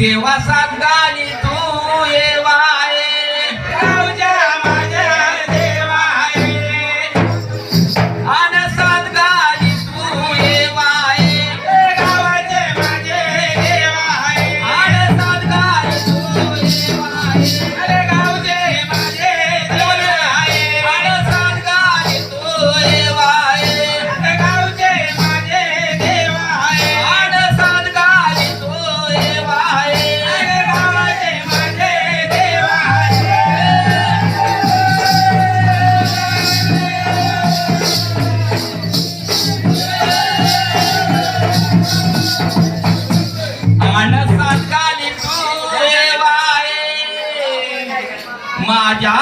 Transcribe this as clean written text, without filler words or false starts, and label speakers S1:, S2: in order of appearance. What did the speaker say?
S1: केव्हा सांगाली तू येवाये
S2: गावच्या माझ्या देवाये
S1: अन सांगाली तू येवाये
S2: गावाचे माझे देवाये
S1: अन सांगाली तू येवाये
S2: अरे गावचे माझे देवाये
S1: अन सांगाली तू येवाये
S2: गावचे माझे देवाये
S1: अन सांगाली तू येवाये
S2: अरे गावाचे माझे देवाये
S1: अन सांगाली तू येवाये माझ्या